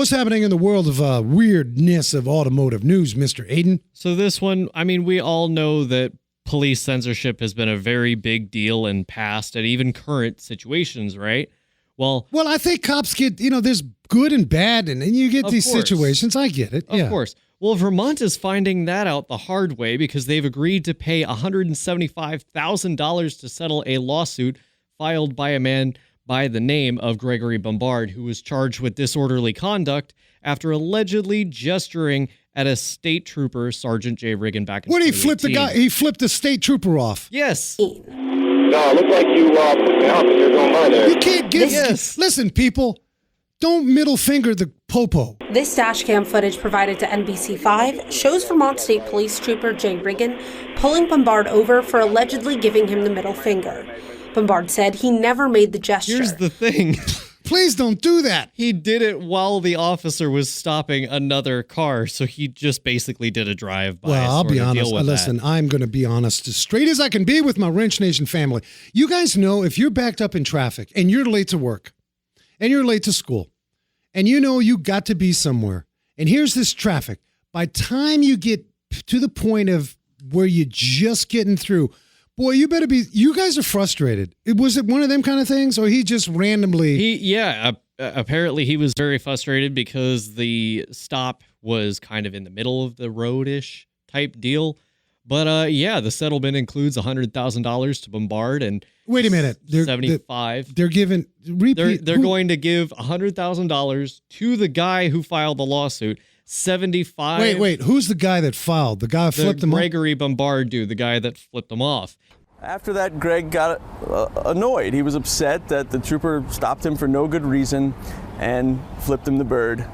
What's happening in the world of weirdness of automotive news, Mr. Aiden? So this one, I mean, we all know that police censorship has been a very big deal in past and even current situations, right? Well, I think cops get, there's good and bad, and then you get these situations. I get it. Of course. Well, Vermont is finding that out the hard way because they've agreed to pay $175,000 to settle a lawsuit filed by a man by the name of Gregory Bombard, who was charged with disorderly conduct after allegedly gesturing at a state trooper, Sergeant J. Riggin, back in 2018. What, he flipped the guy? He flipped the state trooper off. Yes. No, it looks like you put me out and you're going by there. You can't get... Yes. Listen, people, don't middle finger the popo. This dash cam footage provided to NBC5 shows Vermont State Police Trooper Jay Riggin pulling Bombard over for allegedly giving him the middle finger. Bombard said he never made the gesture. Here's the thing. Please don't do that. He did it while the officer was stopping another car, so he just basically did a drive-by. Well, I'll be honest. Listen, I'm going to be honest, as straight as I can be with my Wrench Nation family. You guys know if you're backed up in traffic and you're late to work and you're late to school and you know you got to be somewhere and here's this traffic, by time you get to the point of where you're just getting through, boy, you guys are frustrated. Was it one of them kind of things, or he just randomly... Apparently he was very frustrated because the stop was kind of in the middle of the road-ish type deal. But the settlement includes $100,000 to Bombard and... Wait a minute. $75,000. They're giving... They're going to give $100,000 to the guy who filed the lawsuit. $75,000. Wait. Who's the guy that filed? The guy who flipped him off? Gregory Bombard, the guy that flipped him off. After that, Greg got annoyed. He was upset that the trooper stopped him for no good reason and flipped him the bird.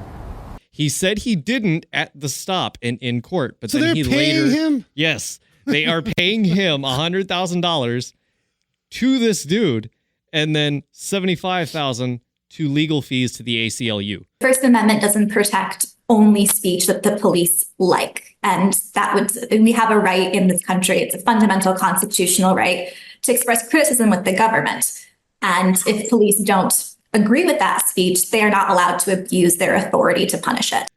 He said he didn't at the stop in court, but so then they're paying him? Yes, they are paying him $100,000 to this dude, and then $75,000 to legal fees to the ACLU. First Amendment doesn't protect only speech that the police like. And we have a right in this country, it's a fundamental constitutional right, to express criticism with the government. And if police don't agree with that speech, they are not allowed to abuse their authority to punish it.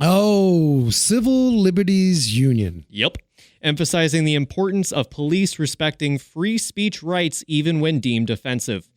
Oh, Civil Liberties Union. Yep. Emphasizing the importance of police respecting free speech rights even when deemed offensive.